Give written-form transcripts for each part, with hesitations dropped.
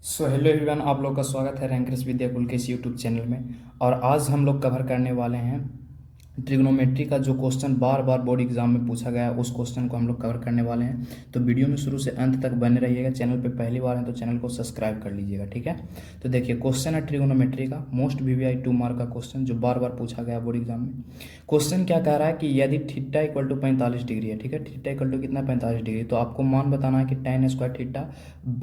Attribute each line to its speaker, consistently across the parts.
Speaker 1: Hello everyone, आप लोग का स्वागत है रैंकर्स विद्याकुल के इस यूट्यूब चैनल में। और आज हम लोग कवर करने वाले हैं ट्रिग्नोमेट्री का जो क्वेश्चन बार बार बोर्ड एग्जाम में पूछा गया है, उस क्वेश्चन को हम लोग कवर करने वाले हैं। तो वीडियो में शुरू से अंत तक बने रहिएगा। चैनल पे पहली बार है तो चैनल को सब्सक्राइब कर लीजिएगा, ठीक है। तो देखिए, क्वेश्चन है ट्रिग्नोमेट्री का मोस्ट वीवीआई 2 मार्क का क्वेश्चन जो बार बार पूछा गया बोर्ड एग्जाम में। क्वेश्चन क्या कह रहा है कि यदि थीटा इक्वल टू 45 डिग्री है, ठीक है, थीटा इक्वल टू कितना 45 डिग्री, तो आपको मान बताना है कि tan स्क्वायर थीटा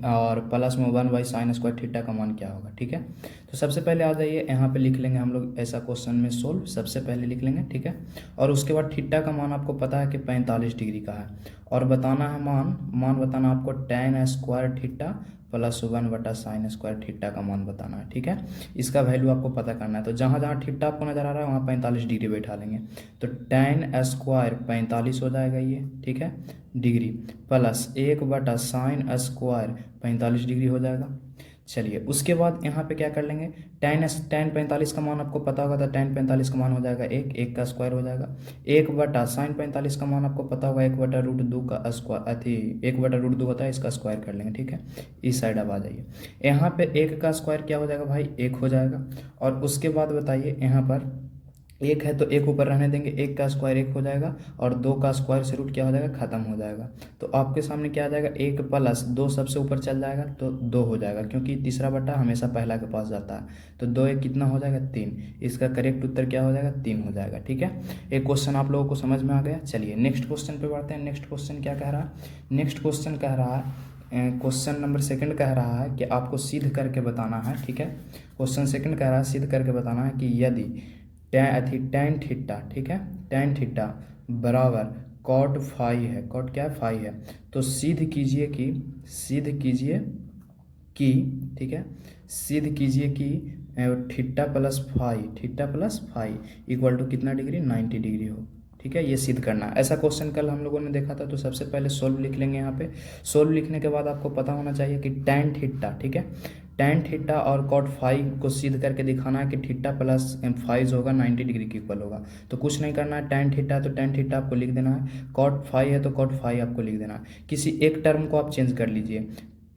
Speaker 1: और प्लस में 1/sin स्क्वायर थीटा का मान क्या होगा, ठीक है। तो सबसे पहले आ जाइए, यहाँ पे लिख लेंगे हम लोग ऐसा क्वेश्चन में सोल्व सबसे पहले लिख लेंगे, ठीक है। और उसके बाद थीटा का मान आपको पता है कि 45 डिग्री का है, और बताना है मान बताना आपको tan square theta plus 1/sin square theta का मान बताना है, ठीक है। इसका वैल्यू आपको पता करना है। तो जहाँ जहाँ थीटा आपको नजर आ रहा है वहाँ 45 डिग्री बैठा लेंगे। तो tan स्क्वायर 45 हो जाएगा ये, ठीक है, degree, plus 1/sin square 45 degree हो जाएगा। चलिए, उसके बाद यहाँ पे क्या कर लेंगे, tan 45 का मान आपको पता होगा, तो tan 45 का मान हो जाएगा एक का स्क्वायर हो जाएगा। 1/sin 45 का मान आपको पता होगा 1/√2 का स्क्वायर, अथी 1/√2 होता है, इसका स्क्वायर कर लेंगे, ठीक है। इस साइड अब आ जाइए, यहाँ पे 1 का स्क्वायर क्या हो जाएगा भाई, 1 हो जाएगा। और उसके बाद बताइए, यहाँ पर 1 है तो 1 ऊपर रहने देंगे, 1 का स्क्वायर 1 हो जाएगा, और 2 का स्क्वायर से रूट क्या हो जाएगा, खत्म हो जाएगा। तो आपके सामने क्या आ जाएगा, 1 प्लस 2 सबसे ऊपर चल जाएगा तो 2 हो जाएगा, क्योंकि तीसरा बटा हमेशा पहला के पास जाता है। तो 2 1 कितना हो जाएगा, 3। इसका करेक्ट उत्तर क्या हो जाएगा, 3 हो जाएगा, ठीक है। एक क्वेश्चन आप लोगों को समझ में आ गया। चलिए नेक्स्ट क्वेश्चन पे बढ़ते हैं। नेक्स्ट क्वेश्चन क्या कह रहा है, नेक्स्ट क्वेश्चन कह रहा है, क्वेश्चन नंबर सेकंड कह रहा है कि आपको सिद्ध करके बताना है, ठीक है। क्वेश्चन सेकंड कह रहा है सिद्ध करके बताना है कि यदि tan थीटा, ठीक है, tan थीटा बराबर कॉट फाई है, कॉट क्या है, फाई है, तो सिद्ध कीजिए कि ठीक है, सिद्ध कीजिए कि theta plus phi equal to कितना डिग्री, 90 डिग्री हो, ठीक है। ये सिद्ध करना है। ऐसा क्वेश्चन कल हम लोगों ने देखा था। तो सबसे पहले सोल्व लिख लेंगे। यहाँ पे सोल्व लिखने के बाद आपको पता होना चाहिए कि tan थीटा, ठीक है, tan थीटा और कॉट फाई को सिद्ध करके दिखाना है कि थीटा प्लस फाई जो होगा 90 डिग्री के इक्वल होगा। तो कुछ नहीं करना है, tan थीटा तो tan थीटा आपको लिख देना है, कॉट फाई है तो कॉट फाई आपको लिख देना है। किसी एक टर्म को आप चेंज कर लीजिए।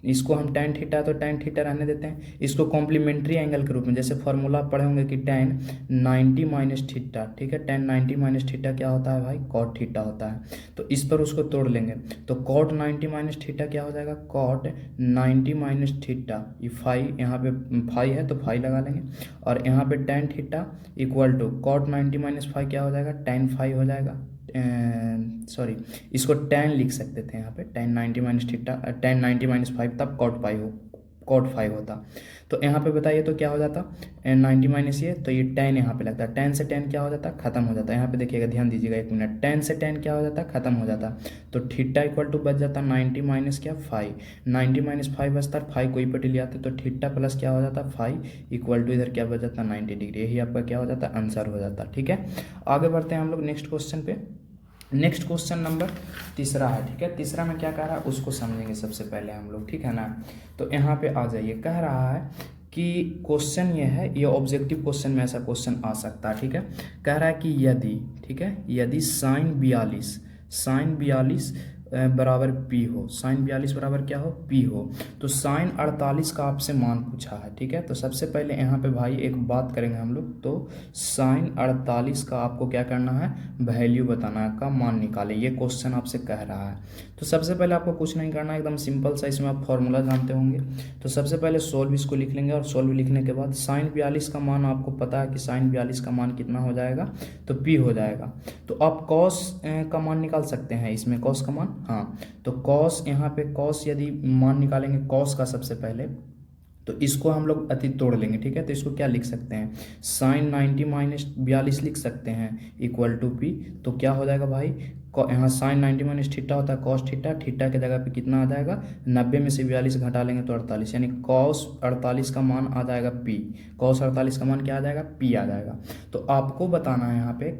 Speaker 1: इसको हम tan थीटा तो tan थीटा रहने देते हैं, इसको कॉम्प्लीमेंट्री एंगल के रूप में, जैसे फॉर्मूला पढ़े होंगे कि tan 90 माइनस थीटा, ठीक है, tan 90 माइनस थीटा क्या होता है भाई, cot थीटा होता है। तो इस पर उसको तोड़ लेंगे, तो cot 90 माइनस थीटा क्या हो जाएगा, cot 90 माइनस थीटा, ये फाई, यहाँ पे फाई है तो फाई लगा लेंगे, और यहाँ पे tan theta equal to cot 90 minus phi क्या हो जाएगा, tan फाई हो जाएगा। सॉरी, इसको tan लिख सकते थे यहाँ पे, tan 90 minus theta, tan 90 minus five, तब cot 5 होता। तो यहाँ पे बताइए तो क्या हो जाता, 90 माइनस ये, तो ये tan यहाँ पे लगता है, tan से tan क्या हो जाता, खत्म हो जाता है। यहाँ पे देखिएगा, ध्यान दीजिएगा एक मिनट, tan से tan क्या हो जाता, खत्म हो जाता। तो थीटा इक्वल टू बच जाता 90 माइनस क्या, 5, 90 माइनस 5 बचता, 5 कोई पटी ले आते तो थीटा प्लस क्या हो जाता, 5 इक्वल टू इधर क्या बच जाता, 90 डिग्री। यही आपका क्या हो जाता, आंसर हो जाता, ठीक है। आगे बढ़ते हैं हम लोग नेक्स्ट क्वेश्चन पे। नेक्स्ट क्वेश्चन नंबर तीसरा है, ठीक है। तीसरा में क्या कह रहा है उसको समझेंगे सबसे पहले हम लोग, ठीक है ना। तो यहाँ पे आ जाइए, कह रहा है कि क्वेश्चन ये है, ये ऑब्जेक्टिव क्वेश्चन में ऐसा क्वेश्चन आ सकता है, ठीक है। कह रहा है कि यदि, ठीक है, यदि साइन 42 बराबर पी हो, साइन 42 बराबर क्या हो, पी हो, तो साइन 48 का आपसे मान पूछा है, ठीक है। तो सबसे पहले यहाँ पे भाई एक बात करेंगे हम लोग, तो साइन 48 का आपको क्या करना है, वैल्यू बताना है, का मान निकाले, ये क्वेश्चन आपसे कह रहा है। तो सबसे पहले आपको कुछ नहीं करना है, एकदम सिंपल सा, इसमें आप फॉर्मूला जानते होंगे। तो सबसे पहले सोल्व इसको लिख लेंगे, और सोल्व लिखने के बाद साइन 42 का मान आपको पता है कि साइन 42 का मान कितना हो जाएगा, तो पी हो जाएगा। तो आप कॉस का मान निकाल सकते हैं, इसमें कॉस का मान, हाँ, तो कॉस, यहाँ पे कॉस यदि मान निकालेंगे कॉस का सबसे पहले, तो इसको हम लोग अति तोड़ लेंगे, ठीक है। तो इसको क्या लिख सकते हैं, साइन 90 माइनस 42 लिख सकते हैं इक्वल टू पी। तो क्या हो जाएगा भाई, यहाँ साइन 90 माइनस थीटा होता है कॉस थीटा, थीटा के जगह पे कितना आ जाएगा, 90 में से 42 घटा लेंगे तो 48, यानी कॉस 48 का मान आ जाएगा पी, कॉस 48 का मान क्या आ जाएगा, पी आ जाएगा। तो आपको बताना है यहाँ पे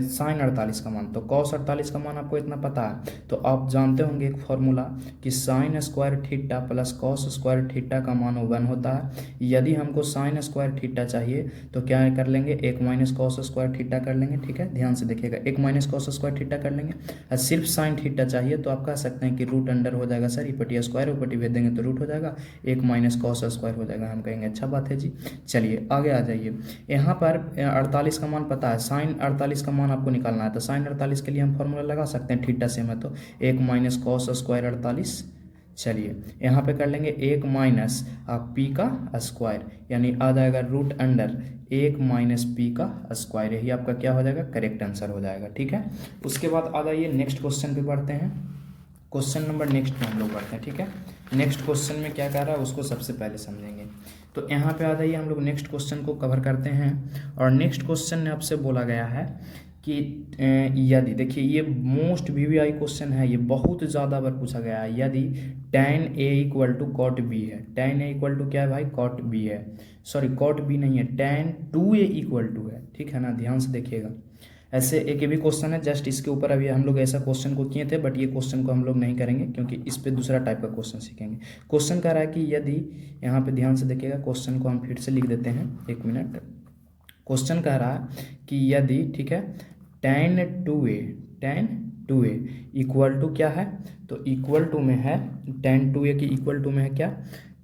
Speaker 1: साइन 48 का मान, तो कॉस 48 का मान आपको इतना पता है, तो आप जानते होंगे एक फॉर्मूला कि sine square theta plus cos square theta का मान 1 होता है। यदि हमको साइन स्क्वायर थीटा चाहिए तो क्या कर लेंगे, 1 माइनस कॉस स्क्वायर थीटा कर लेंगे, ठीक है, ध्यान से देखिएगा, 1 माइनस कॉस स्क्वायर थीटा कर लेंगे, देंगे। और सिर्फ साइन थीटा चाहिए तो आप कह सकते हैं कि रूट अंडर हो जाएगा सर, ई/2 स्क्वायर, ऊपर भेज देंगे तो रूट हो जाएगा, 1 माइनस कॉस स्क्वायर हो जाएगा। हम कहेंगे अच्छा बात है जी। चलिए आगे आ जाइए। यहाँ पर 48 का मान पता है, साइन 48 का मान आपको निकालना है, तो साइन 48 के लिए हम फॉर्मूला लगा सकते हैं, थीटा सेम है तो 1 माइनस कॉस स्क्वायर 48। चलिए यहाँ पे कर लेंगे 1 माइनस पी का स्क्वायर, यानी आ जाएगा रूट अंडर 1 माइनस पी का स्क्वायर, यही आपका क्या हो जाएगा, करेक्ट आंसर हो जाएगा। ठीक है, उसके बाद आ जाइए नेक्स्ट क्वेश्चन पे बढ़ते हैं। क्वेश्चन नंबर नेक्स्ट में हम लोग बढ़ते हैं। ठीक है, नेक्स्ट क्वेश्चन में क्या कह रहा है उसको सबसे पहले समझेंगे। तो यहाँ पे आ जाइए, हम लोग नेक्स्ट क्वेश्चन को कवर करते हैं। और नेक्स्ट क्वेश्चन में आपसे बोला गया है कि यदि, देखिए ये मोस्ट वीवीआई क्वेश्चन है, ये बहुत ज़्यादा बार पूछा गया है। यदि tan a equal to cot B है, tan a इक्वल टू क्या है भाई, कॉट बी है, सॉरी कॉट बी नहीं है, tan 2a इक्वल टू है। ठीक है ना, ध्यान से देखिएगा। ऐसे एक ये भी क्वेश्चन है, जस्ट इसके ऊपर अभी हम लोग ऐसा क्वेश्चन को किए थे, बट ये क्वेश्चन को हम लोग नहीं करेंगे क्योंकि इस पे दूसरा टाइप का क्वेश्चन सीखेंगे। क्वेश्चन कह रहा है कि यदि, यहाँ पे ध्यान से देखिएगा, क्वेश्चन को हम फिर से लिख देते हैं, 1 मिनट। क्वेश्चन कह रहा है कि यदि, ठीक है, tan 2a इक्वल टू क्या है, तो इक्वल टू में है, tan 2a की इक्वल टू में है क्या,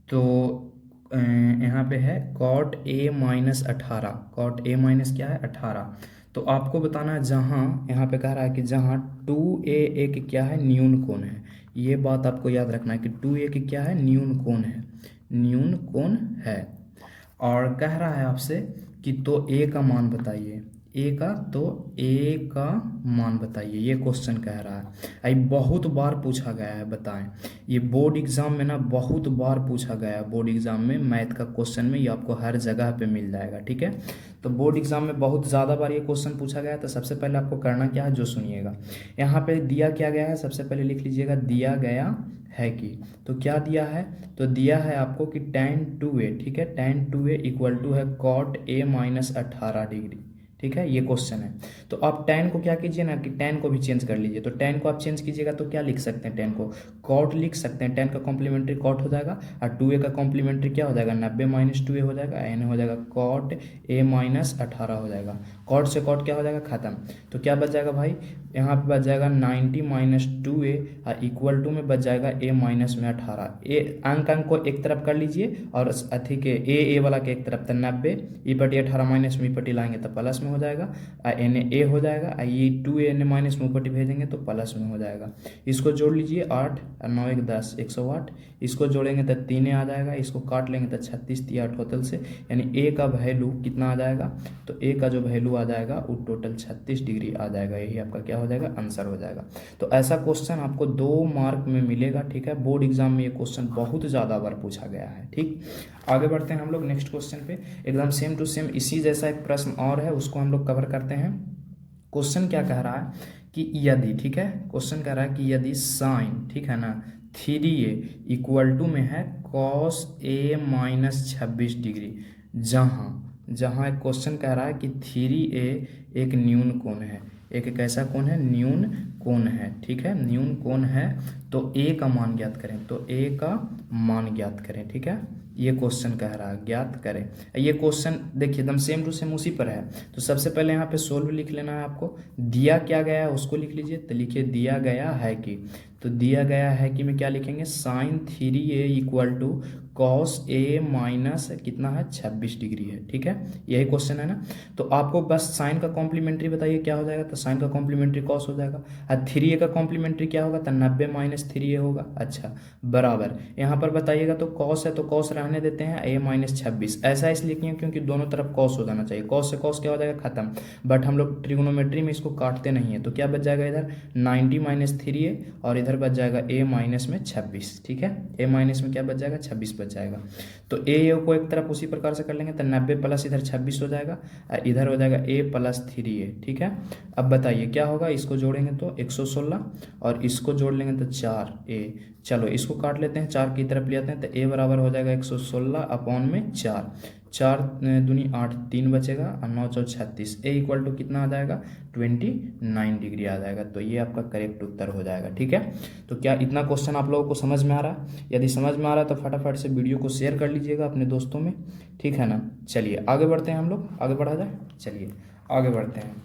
Speaker 1: तो यहाँ पे है cot a minus 18, cot a minus क्या है 18। तो आपको बताना है, जहाँ यहाँ पे कह रहा है कि जहाँ 2a एक क्या है, न्यून कोण है। ये बात आपको याद रखना है कि 2a की क्या है, न्यून कोण है, न्यून कोण है। और कह रहा है आपसे कि तो a का मान बताइए, a का, तो a का मान बताइए, ये क्वेश्चन कह रहा है। ये बहुत बार पूछा गया है, बताएं, ये बोर्ड एग्जाम में ना बहुत बार पूछा गया है, बोर्ड एग्जाम में मैथ का क्वेश्चन में, ये आपको हर जगह पे मिल जाएगा। ठीक है, तो बोर्ड एग्जाम में बहुत ज़्यादा बार ये क्वेश्चन पूछा गया है। तो सबसे पहले आपको करना क्या है, जो सुनिएगा, यहाँ पे दिया क्या गया है, सबसे पहले लिख लीजिएगा, दिया गया है कि, तो क्या दिया है, तो दिया है आपको कि tan 2a, ठीक है, tan 2a इक्वल टू है cot a माइनस 18 डिग्री। ठीक है, ये क्वेश्चन है। तो आप tan को क्या कीजिए ना, कि tan को भी चेंज कर लीजिए। तो tan को आप चेंज कीजिएगा तो क्या लिख सकते हैं, tan को cot लिख सकते हैं, tan का कॉम्प्लीमेंट्री cot हो जाएगा, और 2a का कॉम्प्लीमेंट्री क्या हो जाएगा, 90 माइनस 2a हो जाएगा, यानी हो जाएगा cot a माइनस 18 हो जाएगा। cot से cot क्या हो जाएगा, खत्म। तो क्या बच जाएगा भाई, यहाँ पे बच जाएगा 90 माइनस 2a, और इक्वल टू में बच जाएगा a माइनस में 18। अंक को एक तरफ कर लीजिए, और अथी के a वाला के एक तरफ, तो 90 e/18 माइनस में e लाएंगे तो प्लस में हो जाएगा, एन ए हो जाएगा, ये 2a माइनस में ऊपर भेजेंगे तो प्लस में हो जाएगा। इसको जोड़ लीजिए, 8 और 9 1 10, 108। इसको जोड़ेंगे तो 3 आ जाएगा, इसको काट लेंगे तो 36 दिया टोटल से, यानी a का वैल्यू कितना आ जाएगा, तो a का जो वैल्यू आ जाएगा वो टोटल 36 डिग्री आ जाएगा। यही आपका क्या हो जाएगा, आंसर हो जाएगा। तो ऐसा क्वेश्चन आपको 2 मार्क में मिलेगा। ठीक है, बोर्ड एग्जाम में ये क्वेश्चन बहुत ज़्यादा बार पूछा गया है। ठीक, आगे बढ़ते हैं हम लोग नेक्स्ट क्वेश्चन पे। एकदम सेम टू सेम इसी जैसा एक प्रश्न और है, उसको हम लोग कवर करते हैं। क्वेश्चन क्या कह रहा है कि यदि, ठीक है, क्वेश्चन कह रहा है कि यदि साइन, ठीक है ना, 3a इक्वल टू में है cos a माइनस 26 डिग्री, जहाँ एक क्वेश्चन कह रहा है कि 3a एक न्यून कोण है, एक कैसा कोण है, न्यून कोण है। ठीक है, न्यून कोण है, तो a का मान ज्ञात करें, तो a का मान ज्ञात करें। ठीक है, ये क्वेश्चन कह रहा है ज्ञात करें। ये क्वेश्चन देखिए एकदम सेम टू सेम उसी पर है। तो सबसे पहले यहाँ पे सोल्व लिख लेना है आपको, दिया क्या गया है उसको लिख लीजिए। तो लिखिए दिया गया है कि, तो दिया गया है कि में क्या लिखेंगे, sine 3a equal to cos a minus कितना है, 26 डिग्री है। ठीक है, यही क्वेश्चन है ना। तो आपको बस साइन का कॉम्प्लीमेंट्री बताइए क्या हो जाएगा, तो साइन का कॉम्प्लीमेंट्री कॉस हो जाएगा, और 3a का कॉम्प्लीमेंट्री क्या होगा, तो 90 माइनस 3a होगा। अच्छा, बराबर यहाँ पर बताइएगा, तो कॉस है तो कॉस रहने देते हैं, a माइनस 26 ऐसा इसलिए किया क्योंकि दोनों तरफ कॉस हो जाना चाहिए, कॉस से कॉस क्या हो जाएगा, खत्म। बट हम लोग ट्रिग्नोमेट्री में इसको काटते नहीं है, तो क्या बच जाएगा इधर 90 माइनस 3a, और इधर बच जाएगा a माइनस में 26। ठीक है, a माइनस में क्या बच जाएगा, 26 बच जाएगा। तो a को एक तरफ उसी प्रकार से कर लेंगे, तो 90 प्लस इधर 26 हो जाएगा, इधर हो जाएगा a प्लस 3a। ठीक है, अब बताइए क्या होगा, इसको जोड़ेंगे तो 116, और इसको जोड़ लेंगे तो 4a। चलो इसको काट लेते हैं, 4 की तरफ ले आते हैं, तो a बराबर हो जाएगा 116 अपॉन में 4, 4 दूनी 8, 3 बचेगा, और 9 4 36, a इक्वल टू कितना आ जाएगा, 29 डिग्री आ जाएगा। तो ये आपका करेक्ट उत्तर हो जाएगा। ठीक है, तो क्या इतना क्वेश्चन आप लोगों को समझ में आ रहा है? यदि समझ में आ रहा है तो फटाफट से वीडियो को शेयर कर लीजिएगा अपने दोस्तों में। ठीक है ना, चलिए आगे बढ़ते हैं हम लोग, आगे बढ़ा जाए, चलिए आगे बढ़ते हैं।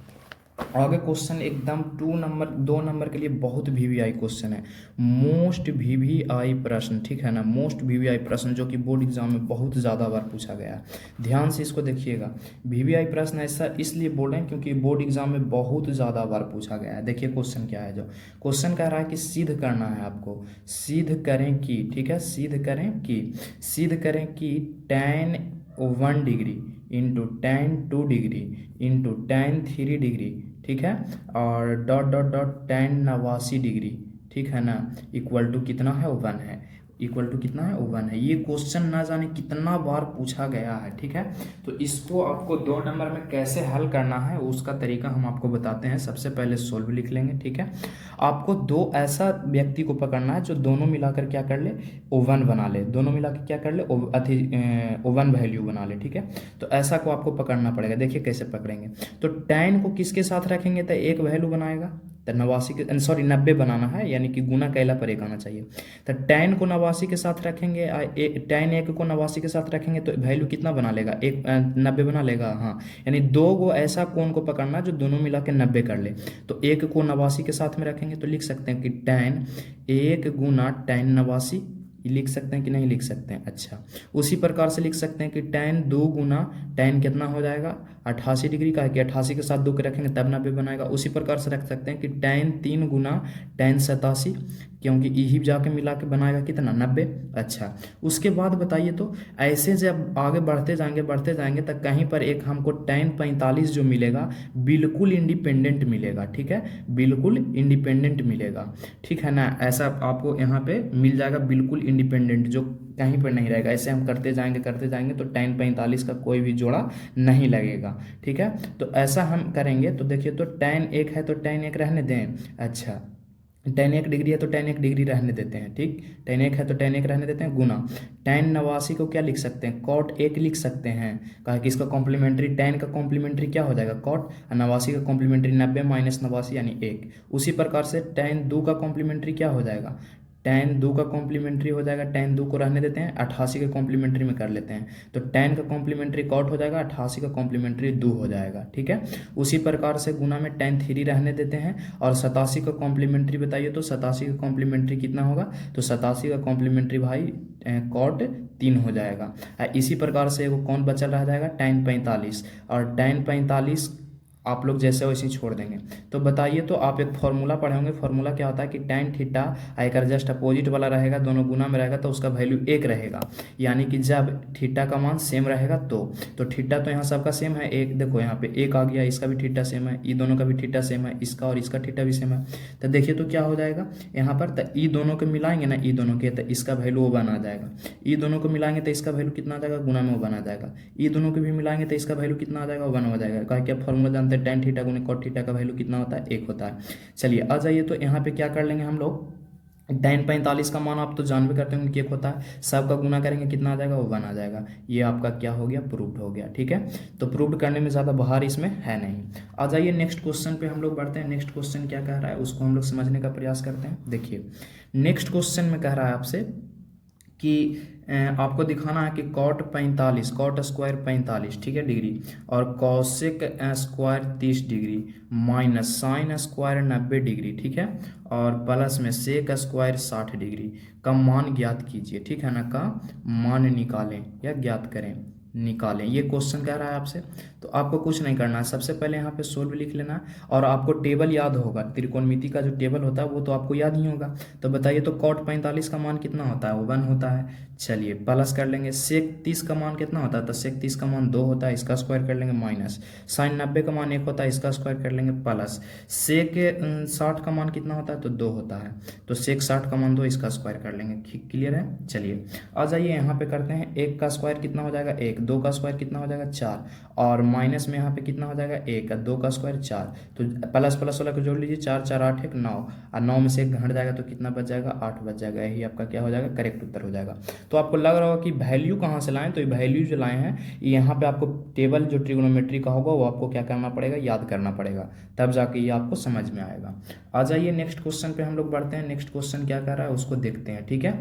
Speaker 1: आगे क्वेश्चन एकदम 2 नंबर के लिए बहुत वीवीआई क्वेश्चन है, मोस्ट वीवीआई प्रश्न, ठीक है ना, मोस्ट वीवीआई प्रश्न जो कि बोर्ड एग्जाम में बहुत ज़्यादा बार पूछा गया है। ध्यान से इसको देखिएगा, वीवीआई प्रश्न ऐसा इसलिए बोल रहे हैं क्योंकि बोर्ड एग्जाम में बहुत ज़्यादा बार पूछा गया है। देखिए क्वेश्चन क्या है, जो क्वेश्चन कह रहा है कि सिद्ध करना है आपको, सिद्ध करें कि, ठीक है, सिद्ध करें कि tan 1 degree into tan 2 degree into tan 3 degree, ठीक है, और dot dot dot tan 89 degree, ठीक है ना, इक्वल टू कितना है, 1 है, इक्वल टू कितना है, 1 है। ये क्वेश्चन ना जाने कितना बार पूछा गया है, ठीक है। तो इसको आपको 2 नंबर में कैसे हल करना है उसका तरीका हम आपको बताते हैं। सबसे पहले सोल्व लिख लेंगे, ठीक है। आपको दो ऐसा व्यक्ति को पकड़ना है जो दोनों मिलाकर क्या कर ले, ओवन बना ले, दोनों मिलाकर क्या कर ले, ओवन वैल्यू बना ले, ठीक है। तो ऐसा को आपको पकड़ना पड़ेगा। देखिए कैसे पकड़ेंगे, तो tan को किसके साथ रखेंगे तो एक वैल्यू बनाएगा, तो 89 के, सॉरी 90 बनाना है, यानी कि गुना कैला पर एक आना चाहिए। तो tan को 89 के साथ रखेंगे, tan 1 को 89 के साथ रखेंगे तो वैल्यू कितना बना लेगा, 90 बना लेगा, हाँ। यानी दो को ऐसा कोण को पकड़ना जो दोनों मिला के 90 कर ले। तो 1 को 89 के साथ में रखेंगे तो लिख सकते हैं कि tan 1 गुना tan 89, ये लिख सकते हैं कि नहीं लिख सकते हैं, अच्छा। उसी प्रकार से लिख सकते हैं कि tan 2 गुना tan कितना हो जाएगा, 88 डिग्री का है कि 88 के साथ 2 के रखेंगे तब 90 बनाएगा। उसी प्रकार से रख सकते हैं कि tan 3 गुना tan 87, क्योंकि यही जाके मिला के बनाएगा कितना, 90, अच्छा। उसके बाद बताइए तो ऐसे जब आगे बढ़ते जाएंगे तब कहीं पर एक हमको tan 45 जो मिलेगा बिल्कुल इंडिपेंडेंट मिलेगा, ठीक है, बिल्कुल इंडिपेंडेंट मिलेगा, ठीक है ना। ऐसा आपको यहाँ पे मिल जाएगा बिल्कुल इंडिपेंडेंट, जो कहीं पर नहीं रहेगा। ऐसे हम करते जाएंगे तो tan 45 का कोई भी जोड़ा नहीं लगेगा, ठीक है। तो ऐसा हम करेंगे तो देखिए, तो tan 1 है तो tan 1 रहने दें, अच्छा। tan 1 डिग्री है तो tan 1 डिग्री रहने देते हैं, ठीक, tan 1 है तो tan 1 रहने देते हैं, गुना tan 89 को क्या लिख सकते हैं, cot 1 लिख सकते हैं, कहा कि इसका कॉम्प्लीमेंट्री, tan का कॉम्प्लीमेंट्री क्या हो जाएगा cot, 89 का कॉम्प्लीमेंट्री 90 माइनस 89 यानी 1। उसी प्रकार से tan 2 का कॉम्प्लीमेंट्री क्या हो जाएगा, tan 2 का कॉम्प्लीमेंट्री हो जाएगा, tan 2 को रहने देते हैं, 88 के कॉम्प्लीमेंट्री में कर लेते हैं, तो tan का कॉम्प्लीमेंट्री कॉट हो जाएगा, 88 का कॉम्प्लीमेंट्री 2 हो जाएगा, ठीक है। उसी प्रकार से गुना में tan 3 रहने देते हैं, और 87 का कॉम्प्लीमेंट्री बताइए तो 87 का कॉम्प्लीमेंट्री कितना होगा, तो 87 का कॉम्प्लीमेंट्री भाई कॉट 3 हो जाएगा। इसी प्रकार से वो कौन बचल रह जाएगा, tan 45, और tan 45 आप लोग जैसे वैसे ही छोड़ देंगे। तो बताइए तो आप एक फॉर्मूला पढ़े होंगे, फॉर्मूला क्या होता है कि tan थीटा आयकर जस्ट अपोजिट वाला रहेगा, दोनों गुना में रहेगा तो उसका वैल्यू 1 रहेगा, यानी कि जब थीटा का मान सेम रहेगा तो थीटा तो यहाँ सबका सेम है, एक देखो यहाँ पे 1 आ गया, इसका भी थीटा सेम है, ई दोनों का भी थीटा सेम है, इसका और इसका थीटा भी सेम है। तो देखिए तो क्या हो जाएगा यहाँ पर, तो ई दोनों को मिलाएंगे ना, ई दोनों के, तो इसका वैल्यू वो बना जाएगा, ई दोनों को मिलाएंगे तो इसका वैल्यू कितना आ जाएगा, गुना में वो बना जाएगा, ई दोनों को भी मिलाएंगे तो इसका वैल्यू कितना आ जाएगा, वो 1 हो जाएगा। कहा कि आप फॉर्मूला जानते हैं, tan थीटा गुने cot थीटा का वैल्यू कितना होता है, 1 होता है। चलिए आ जाइए तो यहाँ पे क्या कर लेंगे हम लोग, tan 45 का मान आप तो जानबे करते होंगे कि 1 होता है, सबका गुना करेंगे कितना आ जाएगा, वो 1 आ जाएगा। ये आपका क्या हो गया, प्रूव्ड हो गया, ठीक है। तो प्रूव्ड करने में ज़्यादा बाहर इसमें है नहीं। आ जाइए नेक्स्ट क्वेश्चन पे हम लोग बढ़ते हैं। नेक्स्ट क्वेश्चन क्या कह रहा है उसको हम लोग समझने का प्रयास करते हैं। देखिए नेक्स्ट क्वेश्चन में कह रहा है आपसे कि आपको दिखाना है कि cot 45, cot स्क्वायर 45, ठीक है, डिग्री, और cosec square 30 degree minus sine square 90 degree, ठीक है, और प्लस में सेक स्क्वायर 60 डिग्री का मान ज्ञात कीजिए, ठीक है ना, का मान निकालें या ज्ञात करें, निकालें। ये क्वेश्चन कह रहा है आपसे। तो आपको कुछ नहीं करना है, सबसे पहले यहाँ पे सोल्व लिख लेना है, और आपको टेबल याद होगा, त्रिकोणमिति का जो टेबल होता है वो तो आपको याद ही होगा। तो बताइए तो cot 45 का मान कितना होता है, वो 1 होता है। चलिए प्लस कर लेंगे, सेक 30 का मान कितना होता है, तो सेक 30 का मान 2 होता है, इसका स्क्वायर कर लेंगे, माइनस साइन 90 का मान 1 होता है, इसका स्क्वायर कर लेंगे, प्लस सेक 60 का मान कितना होता है, तो 2 होता है, तो सेक 60 का मान 2, इसका स्क्वायर कर लेंगे। क्लियर है। चलिए आ जाइए यहाँ पे करते हैं, 1 का स्क्वायर कितना हो जाएगा 1, 2 का स्क्वायर कितना हो जाएगा 4, और माइनस में यहाँ पे कितना हो जाएगा 1, 2 का स्क्वायर 4, तो प्लस प्लस वाला को जोड़ लीजिए, 4 4 8 1 9, और 9 में से 1 घट जाएगा तो कितना बच जाएगा, 8 बच जाएगा। यही आपका क्या हो जाएगा, करेक्ट उत्तर हो जाएगा। तो आपको लग रहा होगा कि वैल्यू कहाँ से लाएं, तो ये वैल्यू जो लाए हैं यहाँ पे आपको टेबल जो ट्रिग्नोमेट्री का होगा वो आपको क्या करना पड़ेगा, याद करना पड़ेगा, तब जाके ये आपको समझ में आएगा। आ जाइए नेक्स्ट क्वेश्चन पे हम लोग बढ़ते हैं। नेक्स्ट क्वेश्चन क्या कर रहा है उसको देखते हैं, ठीक है।